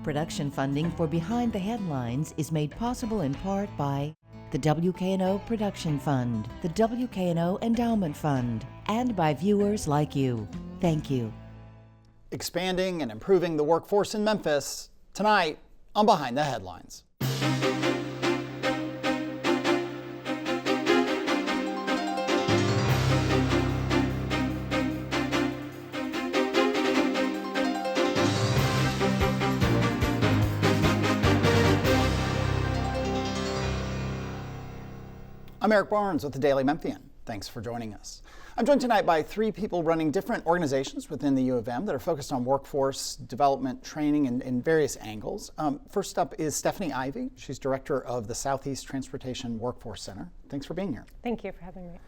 Production funding for Behind the Headlines is made possible in part by the WKNO Production Fund, the WKNO Endowment Fund, and by viewers like you. Thank you. Expanding and improving the workforce in Memphis, tonight on Behind the Headlines. I'm Eric Barnes with the Daily Memphian. Thanks for joining us. I'm joined tonight by three people running different organizations within the U of M that are focused on workforce development, training, in various angles. First up is Stephanie Ivey. She's director of the Southeast Transportation Workforce Center. Thanks for being here. Thank you for having me.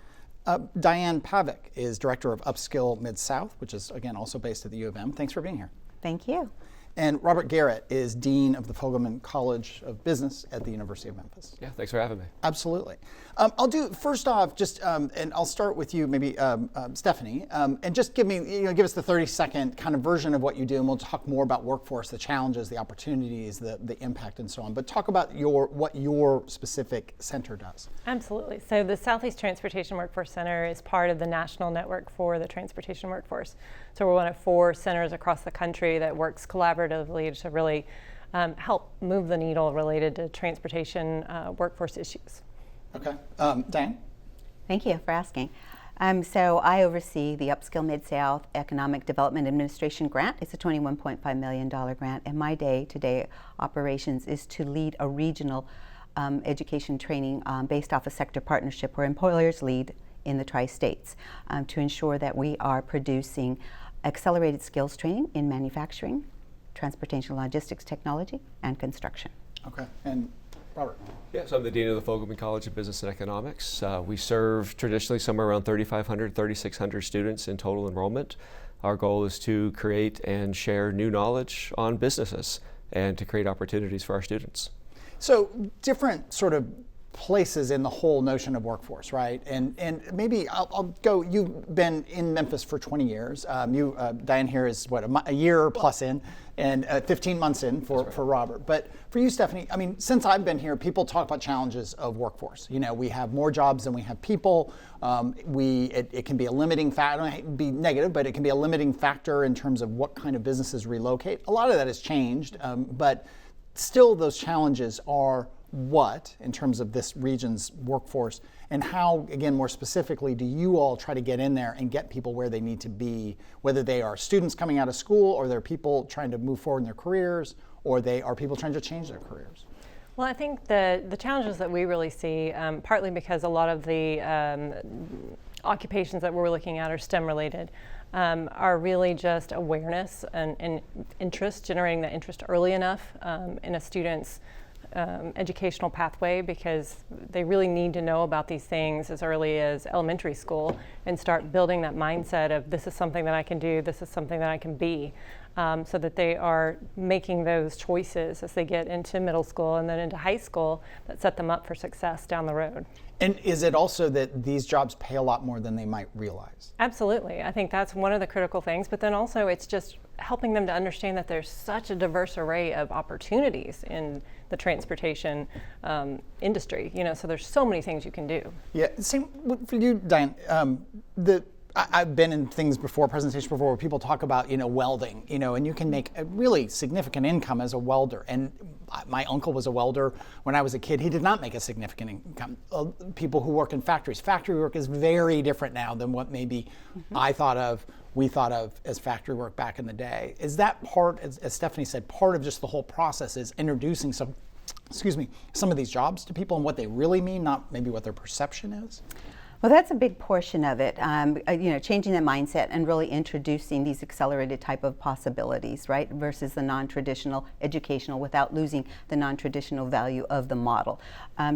Diane Pavic is director of Upskill Mid-South, which is, again, also based at the U of M. Thanks for being here. Thank you. And Robert Garrett is Dean of the Fogelman College of Business at the University of Memphis. Yeah, thanks for having me. Absolutely. I'll do, first off, just, and I'll start with you, maybe Stephanie, and just give us the 30-second kind of version of what you do, and we'll talk more about workforce, the challenges, the opportunities, the impact, and so on. But talk about what your specific center does. Absolutely. So the Southeast Transportation Workforce Center is part of the national network for the transportation workforce. So we're one of 4 centers across the country that works collaboratively to really help move the needle related to transportation workforce issues. Okay. Diane? Thank you for asking. So I oversee the Upskill Mid-South Economic Development Administration grant. It's a $21.5 million grant, and my day-to-day operations is to lead a regional education training based off a sector partnership where employers lead in the Tri-States to ensure that we are producing accelerated skills training in manufacturing, transportation logistics technology, and construction. Okay. And Robert? Yes, I'm the Dean of the Fogelman College of Business and Economics. We serve traditionally somewhere around 3,500, 3,600 students in total enrollment. Our goal is to create and share new knowledge on businesses and to create opportunities for our students. So different sort of places in the whole notion of workforce, right? And maybe I'll go, you've been in Memphis for 20 years. Diane here is a year plus in, and 15 months in for Robert. But for you, Stephanie, I mean, since I've been here, people talk about challenges of workforce. You know, we have more jobs than we have people. It can be a limiting factor, I don't want to be negative, but it can be a limiting factor in terms of what kind of businesses relocate. A lot of that has changed, but still those challenges are what, in terms of this region's workforce, and how, again, more specifically, do you all try to get in there and get people where they need to be, whether they are students coming out of school, or they're people trying to move forward in their careers, or they are people trying to change their careers? Well, I think the challenges that we really see, partly because a lot of the occupations that we're looking at are STEM related, are really just awareness and interest, generating that interest early enough in a student's educational pathway, because they really need to know about these things as early as elementary school and start building that mindset of this is something that I can do, this is something that I can be, so that they are making those choices as they get into middle school and then into high school that set them up for success down the road. And is it also that these jobs pay a lot more than they might realize? Absolutely. I think that's one of the critical things, but then also it's just helping them to understand that there's such a diverse array of opportunities in the transportation industry. You know, so there's so many things you can do. Yeah, same for you, Diane. I've been in things before, presentations before, where people talk about, welding, and you can make a really significant income as a welder. And my uncle was a welder when I was a kid. He did not make a significant income. People who work in factories. Factory work is very different now than what maybe we thought of as factory work back in the day. Is that part, as Stephanie said, part of just the whole process is introducing some of these jobs to people and what they really mean, not maybe what their perception is? Well, that's a big portion of it, changing the mindset and really introducing these accelerated type of possibilities, right, versus the non-traditional educational without losing the non-traditional value of the model.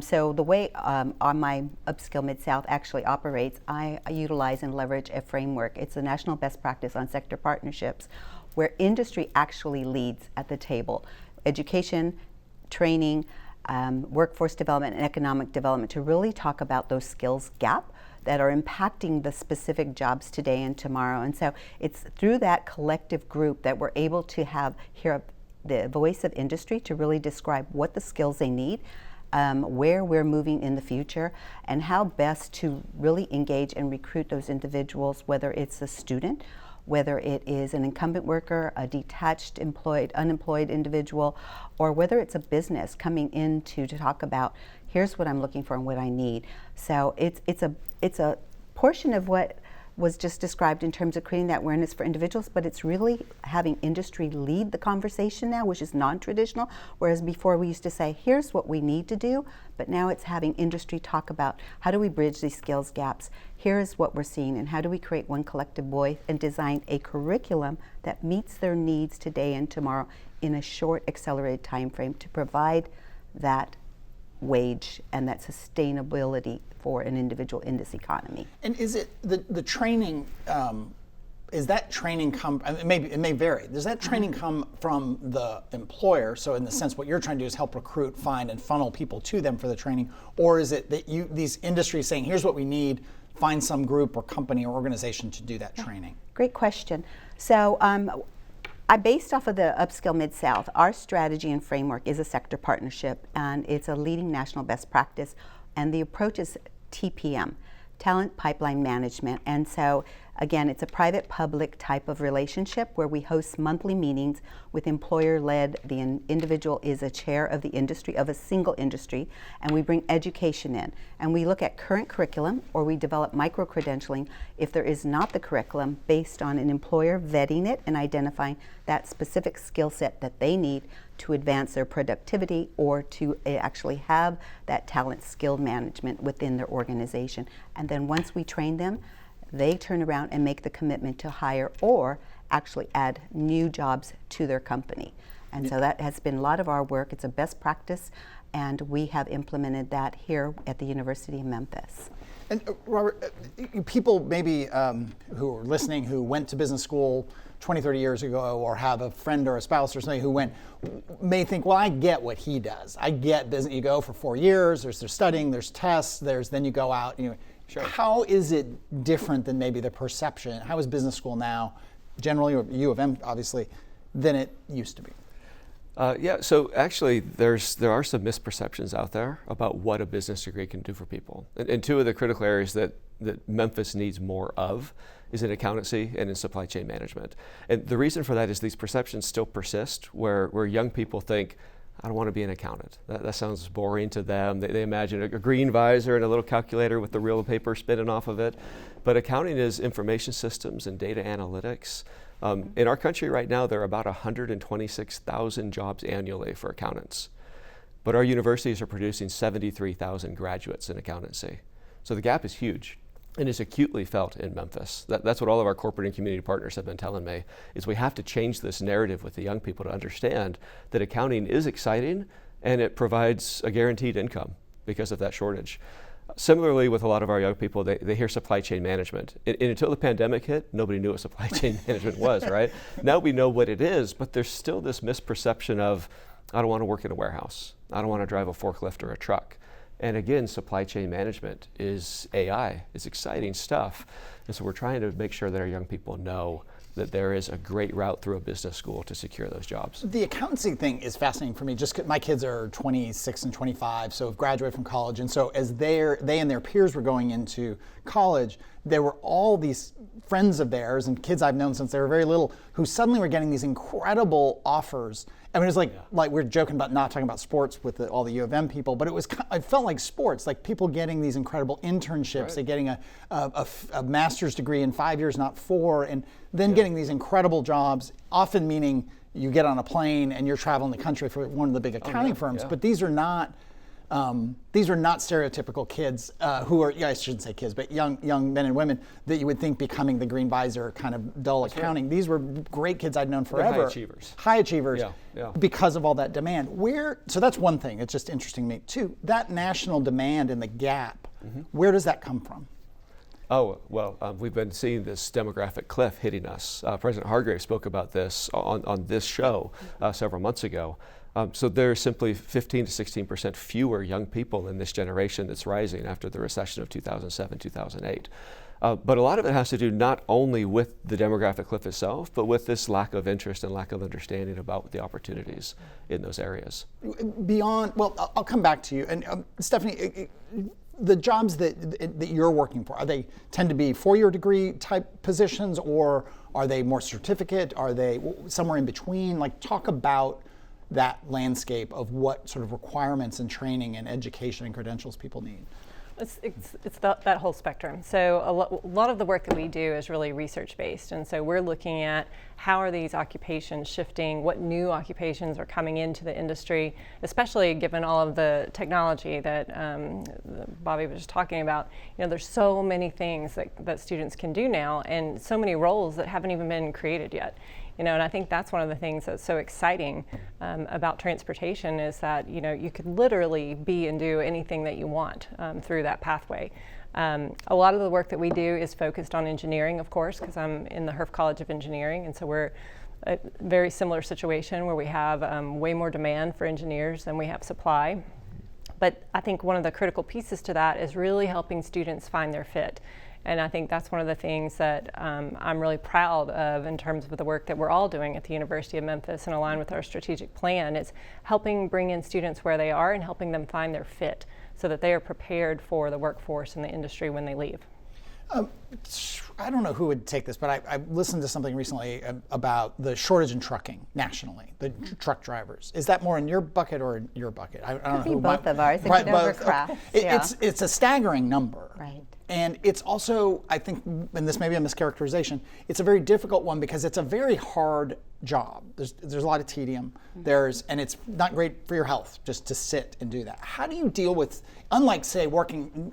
So the way my Upskill Mid-South actually operates, I utilize and leverage a framework. It's a national best practice on sector partnerships where industry actually leads at the table. Education, training, workforce development and economic development to really talk about those skills gap that are impacting the specific jobs today and tomorrow. And so it's through that collective group that we're able to have here the voice of industry to really describe what the skills they need, where we're moving in the future, and how best to really engage and recruit those individuals, whether it's a student, whether it is an incumbent worker, a detached unemployed individual, or whether it's a business coming in to talk about, here's what I'm looking for and what I need. So it's a portion of what was just described in terms of creating that awareness for individuals, but it's really having industry lead the conversation now, which is non-traditional, whereas before we used to say, here's what we need to do, but now it's having industry talk about how do we bridge these skills gaps, here's what we're seeing, and how do we create one collective voice and design a curriculum that meets their needs today and tomorrow in a short, accelerated time frame to provide that wage and that sustainability for an individual in this economy. And is it the training? Is that training come? It may vary. Does that training come from the employer? So in the sense, what you're trying to do is help recruit, find, and funnel people to them for the training, or is it that these industries saying, here's what we need, find some group or company or organization to do that training? Great question. So I based off of the Upskill Mid-South, our strategy and framework is a sector partnership, and it's a leading national best practice, and the approach is TPM, Talent Pipeline Management. And so again, it's a private-public type of relationship where we host monthly meetings with employer-led. The individual is a chair of the industry, of a single industry, and we bring education in. And we look at current curriculum, or we develop micro-credentialing if there is not the curriculum, based on an employer vetting it and identifying that specific skill set that they need to advance their productivity or to actually have that talent skill management within their organization. And then once we train them, they turn around and make the commitment to hire or actually add new jobs to their company. And so that has been a lot of our work. It's a best practice, and we have implemented that here at the University of Memphis. And Robert, people maybe who are listening who went to business school 20, 30 years ago, or have a friend or a spouse or somebody who went, may think, well, I get what he does. I get business. You go for 4 years, there's studying, there's tests, then you go out. Sure. How is it different than maybe the perception? How is business school now, generally, or U of M obviously, than it used to be? So actually there are some misperceptions out there about what a business degree can do for people. And two of the critical areas that Memphis needs more of is in accountancy and in supply chain management. And the reason for that is these perceptions still persist where young people think, I don't want to be an accountant. That sounds boring to them. They imagine a green visor and a little calculator with the real paper spinning off of it. But accounting is information systems and data analytics. In our country right now, there are about 126,000 jobs annually for accountants. But our universities are producing 73,000 graduates in accountancy. So the gap is huge. And is acutely felt in Memphis. That's what all of our corporate and community partners have been telling me, is we have to change this narrative with the young people to understand that accounting is exciting and it provides a guaranteed income because of that shortage. Similarly, with a lot of our young people, they hear supply chain management. And until the pandemic hit, nobody knew what supply chain management was, right? Now we know what it is, but there's still this misperception of, I don't want to work in a warehouse. I don't want to drive a forklift or a truck. And again, supply chain management is AI. It's exciting stuff. And so we're trying to make sure that our young people know that there is a great route through a business school to secure those jobs. The accountancy thing is fascinating for me. My kids are 26 and 25, so have graduated from college. And so as they and their peers were going into college, there were all these friends of theirs and kids I've known since they were very little who suddenly were getting these incredible offers. I mean, it was like we're joking about not talking about sports with all the U of M people, but it felt like sports, like people getting these incredible internships, right. They getting a master's degree in 5 years, not 4, and then getting these incredible jobs, often meaning you get on a plane and you're traveling the country for one of the big accounting firms. But these are not stereotypical kids who are, I shouldn't say kids, but young men and women that you would think becoming the green visor kind of dull accounting. Right. These were great kids I'd known forever. They're high achievers. High achievers because of all that demand. So that's one thing. It's just interesting to me. Two, that national demand and the gap, where does that come from? Oh, well, we've been seeing this demographic cliff hitting us. President Hargrave spoke about this on this show several months ago. So there's simply 15 to 16% fewer young people in this generation that's rising after the recession of 2007, 2008. But a lot of it has to do not only with the demographic cliff itself, but with this lack of interest and lack of understanding about the opportunities in those areas. Beyond, well, I'll come back to you. And Stephanie, the jobs that you're working for, they tend to be four-year degree type positions, or are they more certificate? Are they somewhere in between? Like, talk about that landscape of what sort of requirements and training and education and credentials people need. It's that whole spectrum. So a lot of the work that we do is really research based, and so we're looking at how are these occupations shifting, what new occupations are coming into the industry, especially given all of the technology that Bobby was just talking about. You know, there's so many things that students can do now, and so many roles that haven't even been created yet. You know, and I think that's one of the things that's so exciting about transportation is that, you know, you could literally be and do anything that you want through that pathway. A lot of the work that we do is focused on engineering, of course, because I'm in the Herf College of Engineering, and so we're a very similar situation where we have way more demand for engineers than we have supply. But I think one of the critical pieces to that is really helping students find their fit. And I think that's one of the things that I'm really proud of in terms of the work that we're all doing at the University of Memphis and aligned with our strategic plan. Is helping bring in students where they are and helping them find their fit so that they are prepared for the workforce and the industry when they leave. I don't know who would take this, but I listened to something recently about the shortage in trucking nationally, the truck drivers. Is that more in your bucket or in your bucket? I don't know who. Both of ours. Right, It crafts. Yeah. It's a staggering number. Right. And it's also, I think, and this may be a mischaracterization, it's a very difficult one because it's a very hard job. There's a lot of tedium. And it's not great for your health just to sit and do that. How do you deal with, unlike say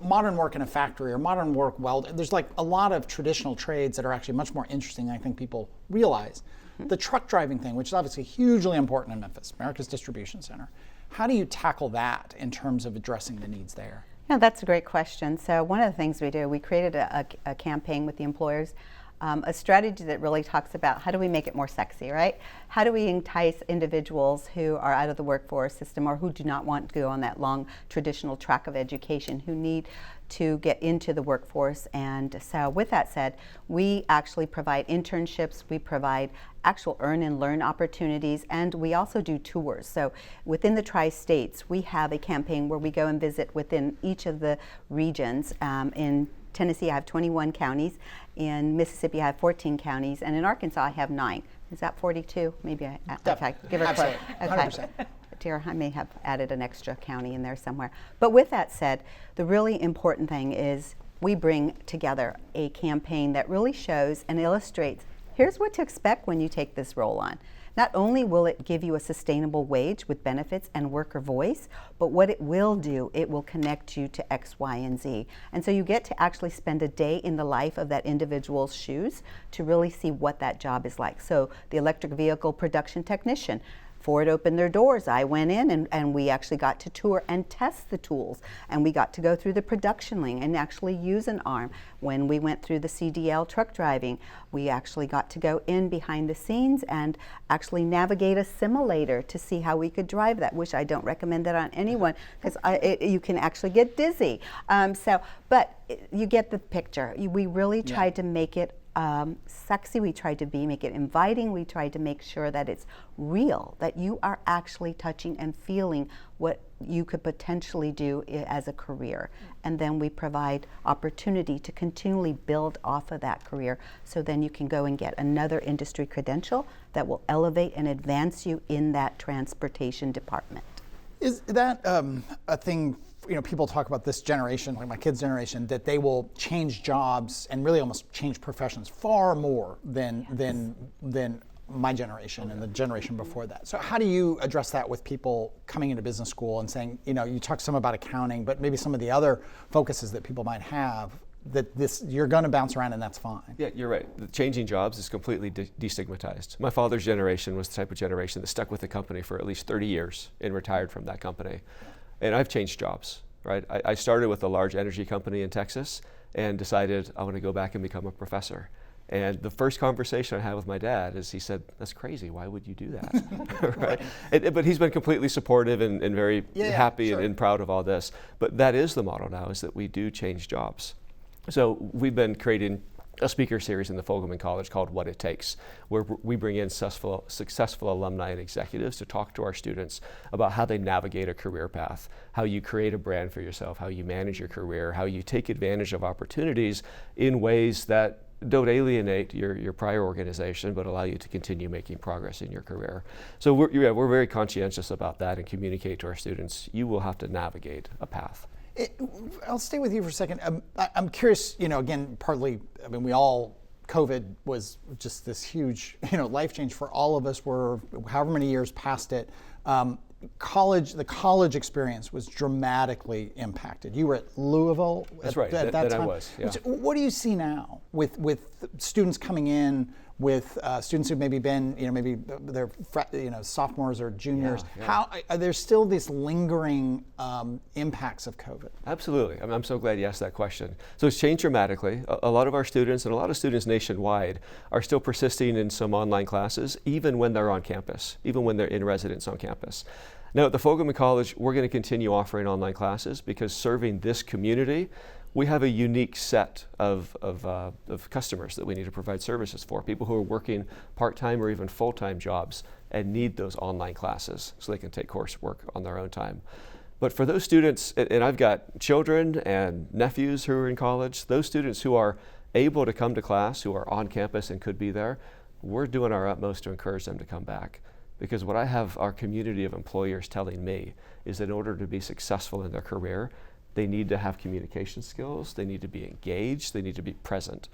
modern work in a factory or modern work there's like a lot of traditional trades that are actually much more interesting than I think people realize. The truck driving thing, which is obviously hugely important in Memphis, America's distribution center. How do you tackle that in terms of addressing the needs there? Yeah, that's a great question. So one of the things we do, we created a campaign with the employers, a strategy that really talks about how do we make it more sexy, right? How do we entice individuals who are out of the workforce system or who do not want to go on that long traditional track of education, who need to get into the workforce. And so with that said, we actually provide internships, we provide actual earn and learn opportunities, and we also do tours. So within the tri-states, we have a campaign where we go and visit within each of the regions. In Tennessee, I have 21 counties. In Mississippi, I have 14 counties. And in Arkansas, I have 9. Is that 42? Maybe okay, give her a quote. Absolutely, 100%. Dear, I may have added an extra county in there somewhere. But with that said, the really important thing is we bring together a campaign that really shows and illustrates, here's what to expect when you take this role on. Not only will it give you a sustainable wage with benefits and worker voice, but what it will do, it will connect you to X, Y, and Z. And so you get to actually spend a day in the life of that individual's shoes to really see what that job is like. So the electric vehicle production technician, Ford opened their doors. I went in and we actually got to tour and test the tools. And we got to go through the production lane and actually use an arm. When we went through the CDL truck driving, we actually got to go in behind the scenes and actually navigate a simulator to see how we could drive that, which I don't recommend that on anyone because you can actually get dizzy. But you get the picture. We really tried to make it sexy. We tried to make it inviting. We tried to make sure that it's real, that you are actually touching and feeling what you could potentially do as a career. And then we provide opportunity to continually build off of that career so then you can go and get another industry credential that will elevate and advance you in that transportation department. Is that a thing, people talk about this generation, like my kids' generation, that they will change jobs and really almost change professions far more than my generation and the generation before that. So how do you address that with people coming into business school and saying, you talk some about accounting, but maybe some of the other focuses that people might have, that you're going to bounce around and that's fine? Yeah, you're right. The changing jobs is completely destigmatized. My father's generation was the type of generation that stuck with the company for at least 30 years and retired from that company. And I've changed jobs, right? I started with a large energy company in Texas and decided I want to go back and become a professor. And the first conversation I had with my dad is he said, "That's crazy, why would you do that?" Right? But he's been completely supportive and very happy and proud of all this. But that is the model now, is that we do change jobs. So we've been creating a speaker series in the Fogelman College called What It Takes, where we bring in successful alumni and executives to talk to our students about how they navigate a career path, how you create a brand for yourself, how you manage your career, how you take advantage of opportunities in ways that don't alienate your prior organization, but allow you to continue making progress in your career. So we're very conscientious about that and communicate to our students, you will have to navigate a path. I'll stay with you for a second. I'm curious, again, partly, COVID was just this huge, life change for all of us. We're however many years past it. The college experience was dramatically impacted. You were at Louisville That's right. at that time. I was, yeah. What do you see now with students coming in, with students who've maybe been, maybe they're sophomores or juniors? Yeah. How are there still these lingering impacts of COVID? Absolutely. I'm so glad you asked that question. So it's changed dramatically. A lot of our students and a lot of students nationwide are still persisting in some online classes, even when they're on campus, even when they're in residence on campus. Now at the Fogelman College, we're going to continue offering online classes because serving this community, we have a unique set of customers that we need to provide services for, people who are working part-time or even full-time jobs and need those online classes so they can take coursework on their own time. But for those students, and I've got children and nephews who are in college, those students who are able to come to class, who are on campus and could be there, we're doing our utmost to encourage them to come back. Because what I have our community of employers telling me is that in order to be successful in their career, they need to have communication skills, they need to be engaged, they need to be present.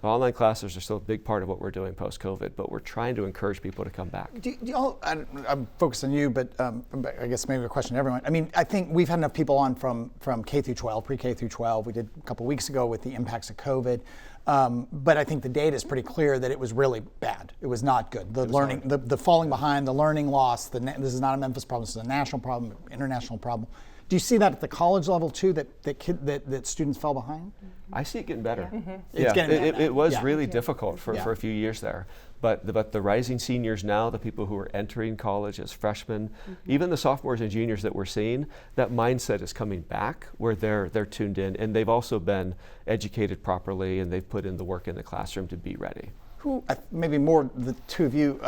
So online classes are still a big part of what we're doing post-COVID, but we're trying to encourage people to come back. Do y'all, I'm focused on you, but I guess maybe a question to everyone. I think we've had enough people on from K through 12, pre-K through 12. We did a couple weeks ago with the impacts of COVID. But I think the data is pretty clear that it was really bad. It was not good. The learning, the falling behind, the learning loss, this is not a Memphis problem, this is a national problem, international problem. Do you see that at the college level too, that students fell behind? I see it getting better. Yeah. Mm-hmm. It's getting better. It was really difficult for Yeah. a few years there. But the rising seniors now, the people who are entering college as freshmen, even the sophomores and juniors that we're seeing, that mindset is coming back where they're tuned in, and they've also been educated properly and they've put in the work in the classroom to be ready. Who, maybe more the two of you,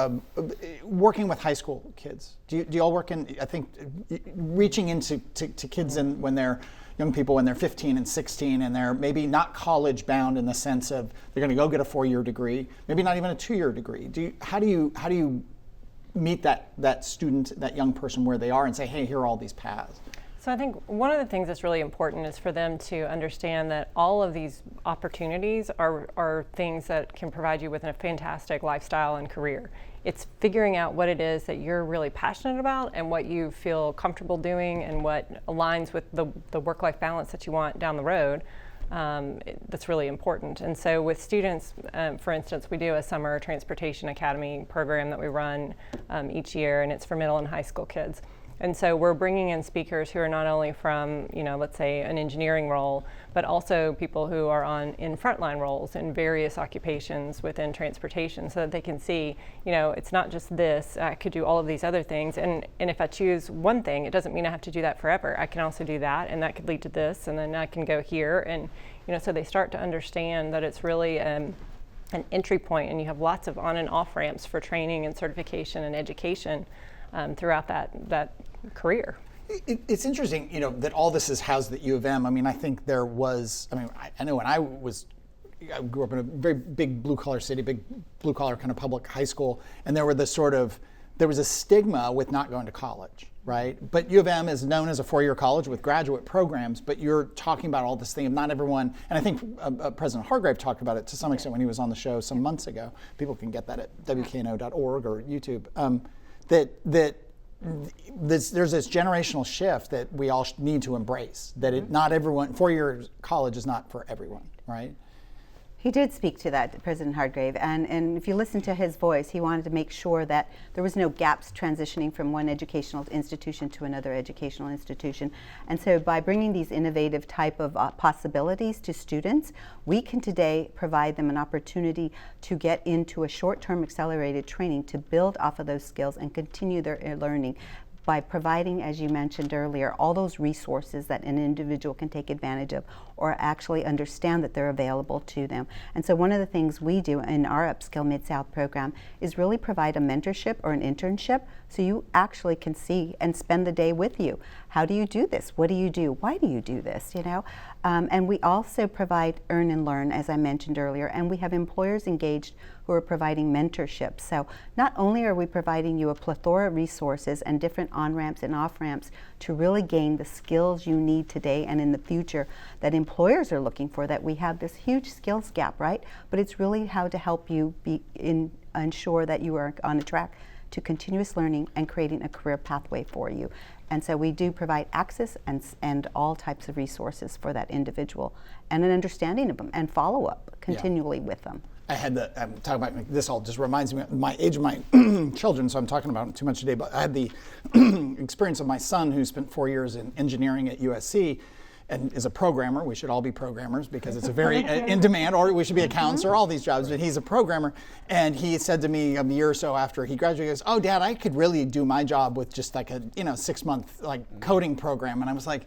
working with high school kids, do y'all work in, I think, reaching into to kids when they're young people, when they're 15 and 16 and they're maybe not college bound in the sense of they're going to go get a 4-year degree, maybe not even a 2-year degree. How do you meet that student, that young person where they are and say, hey, here are all these paths? So I think one of the things that's really important is for them to understand that all of these opportunities are things that can provide you with a fantastic lifestyle and career. It's figuring out what it is that you're really passionate about and what you feel comfortable doing and what aligns with the work-life balance that you want down the road. That's really important. And so with students, for instance, we do a summer transportation academy program that we run each year, and it's for middle and high school kids. And so we're bringing in speakers who are not only from, let's say an engineering role, but also people who are in frontline roles in various occupations within transportation so that they can see, it's not just this, I could do all of these other things. And if I choose one thing, it doesn't mean I have to do that forever. I can also do that, and that could lead to this, and then I can go here. And, so they start to understand that it's really an entry point, and you have lots of on and off ramps for training and certification and education throughout that career. It's interesting, that all this is housed at U of M. I think there was, I know when I grew up in a very big blue collar city, big blue collar kind of public high school, and there was a stigma with not going to college, right? But U of M is known as a 4-year college with graduate programs, but you're talking about all this thing of not everyone, and I think President Hargrave talked about it to some extent when he was on the show some months ago. People can get that at WKNO.org or YouTube. There's this generational shift that we all need to embrace, that not everyone, 4-year college is not for everyone, right? He did speak to that, President Hargrave, and if you listen to his voice, he wanted to make sure that there was no gaps transitioning from one educational institution to another educational institution. And so by bringing these innovative type of possibilities to students, we can today provide them an opportunity to get into a short-term accelerated training to build off of those skills and continue their learning by providing, as you mentioned earlier, all those resources that an individual can take advantage of or actually understand that they're available to them. And so one of the things we do in our Upskill Mid-South program is really provide a mentorship or an internship so you actually can see and spend the day with you. How do you do this? What do you do? Why do you do this? You know, and we also provide earn and learn, as I mentioned earlier, and we have employers engaged who are providing mentorship. So not only are we providing you a plethora of resources and different on-ramps and off-ramps to really gain the skills you need today and in the future that employers are looking for, that we have this huge skills gap, right? But it's really how to help you ensure that you are on a track to continuous learning and creating a career pathway for you. And so we do provide access and all types of resources for that individual and an understanding of them and follow-up continually with them. I had I'm talking about this, all just reminds me of my age of my children, so I'm talking about them too much today, but I had the experience of my son who spent 4 years in engineering at USC and is a programmer. We should all be programmers because it's a very in demand, or we should be accountants or all these jobs, but he's a programmer. And he said to me a year or so after he graduated, he goes, "Oh, Dad, I could really do my job with just like a 6-month like coding program." And I was like,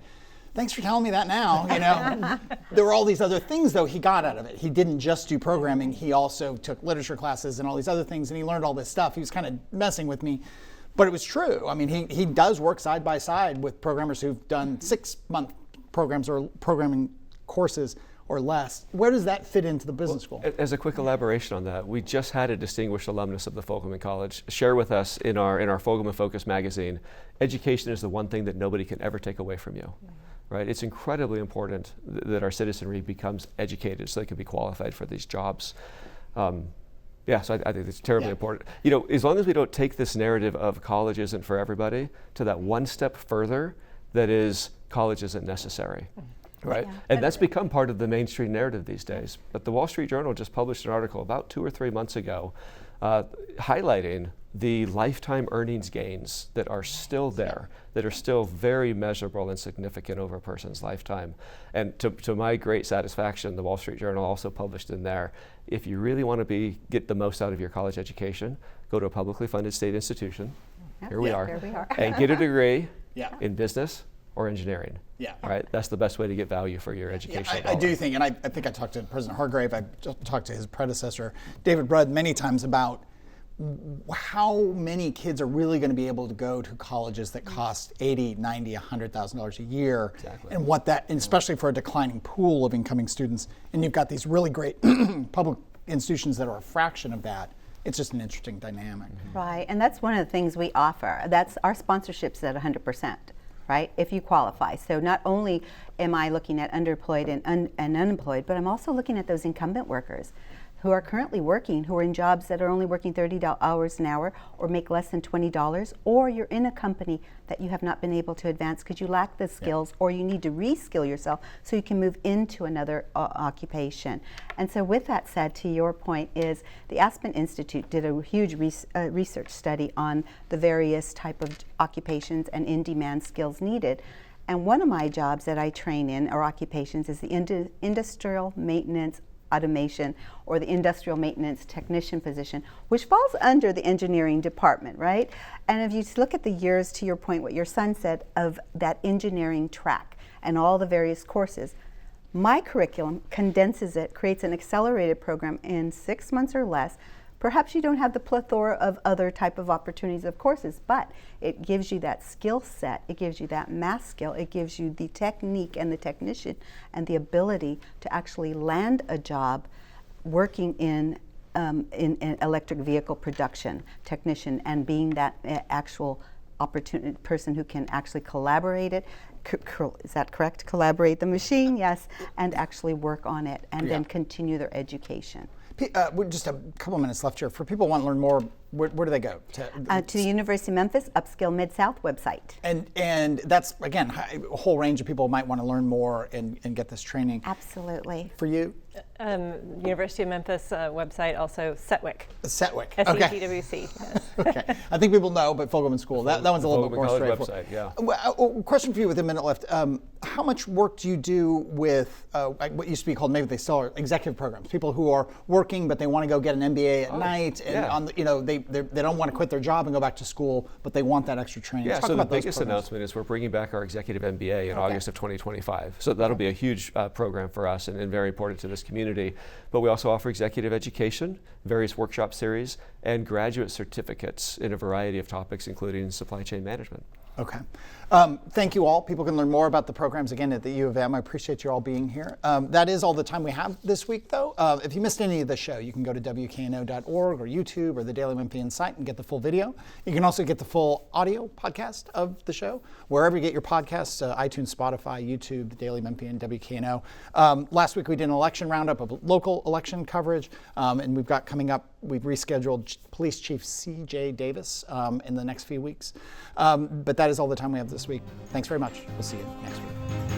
thanks for telling me that now. You know, there were all these other things though he got out of it. He didn't just do programming. He also took literature classes and all these other things, and he learned all this stuff. He was kind of messing with me, but it was true. I mean, he does work side by side with programmers who've done 6-month programs or programming courses or less. Where does that fit into the business school? As a quick elaboration on that, we just had a distinguished alumnus of the Fogelman College share with us in our Fogelman Focus magazine, education is the one thing that nobody can ever take away from you. Right? It's incredibly important that our citizenry becomes educated so they can be qualified for these jobs. So I think it's terribly important. You know, as long as we don't take this narrative of college isn't for everybody to that one step further, that is, college isn't necessary. Right? Yeah. And that's become part of the mainstream narrative these days. But the Wall Street Journal just published an article about 2 or 3 months ago highlighting the lifetime earnings gains that are still there, that are still very measurable and significant over a person's lifetime. And to my great satisfaction, the Wall Street Journal also published in there, if you really want to get the most out of your college education, go to a publicly funded state institution, here we are, and get a degree in business or engineering. Right? That's the best way to get value for your education. I do think, and I think I talked to President Hargrave, I talked to his predecessor, David Rudd, many times about how many kids are really going to be able to go to colleges that cost $80,000, $90,000, $100,000 a year, and what that, and especially for a declining pool of incoming students, and you've got these really great public institutions that are a fraction of that. It's just an interesting dynamic. Right, and that's one of the things we offer. That's our sponsorships at 100%. Right, if you qualify. So not only am I looking at underemployed and unemployed, but I'm also looking at those incumbent workers who are currently working, who are in jobs that are only working 30 hours an hour or make less than $20, or you're in a company that you have not been able to advance because you lack the skills or you need to reskill yourself so you can move into another occupation. And so with that said, to your point, is the Aspen Institute did a huge research study on the various type of occupations and in-demand skills needed. And one of my jobs that I train in, or occupations, is the industrial maintenance automation, or the industrial maintenance technician position, which falls under the engineering department, right? And if you look at the years, to your point, what your son said, of that engineering track and all the various courses, my curriculum condenses it, creates an accelerated program in 6 months or less. Perhaps you don't have the plethora of other type of opportunities of courses, but it gives you that skill set, it gives you that math skill, it gives you the technique and the technician and the ability to actually land a job working in electric vehicle production technician and being that actual opportunity person who can actually collaborate it. Is that correct? Collaborate the machine, yes, and actually work on it and then continue their education. Just a couple minutes left here. For people who want to learn more, where do they go? To the University of Memphis Upskill Mid-South website. And that's, again, a whole range of people might want to learn more and get this training. Absolutely. For you? University of Memphis website, also Setwick. Setwick. SETWC. Yes. Okay. I think people know, but Fogelman School, that one's a little bit more straightforward. Website, Question for you with a minute left. How much work do you do with what used to be called, maybe they still are, executive programs? People who are working, but they want to go get an MBA at night, and on the, they don't want to quit their job and go back to school, but they want that extra training. Yeah, Talk so the about those biggest programs. announcement is we're bringing back our Executive MBA in August of 2025. So that'll be a huge program for us and very important to this community. But we also offer executive education, various workshop series, and graduate certificates in a variety of topics, including supply chain management. Okay. Thank you all. People can learn more about the programs again at the U of M. I appreciate you all being here. That is all the time we have this week, though. If you missed any of the show, you can go to WKNO.org or YouTube or the Daily Memphian site and get the full video. You can also get the full audio podcast of the show, wherever you get your podcasts, iTunes, Spotify, YouTube, the Daily Memphian, WKNO. Last week we did an election roundup of local election coverage, and we've got coming up, we've rescheduled Police Chief C.J. Davis in the next few weeks. But that is all the time we have this week. Thanks very much. We'll see you next week.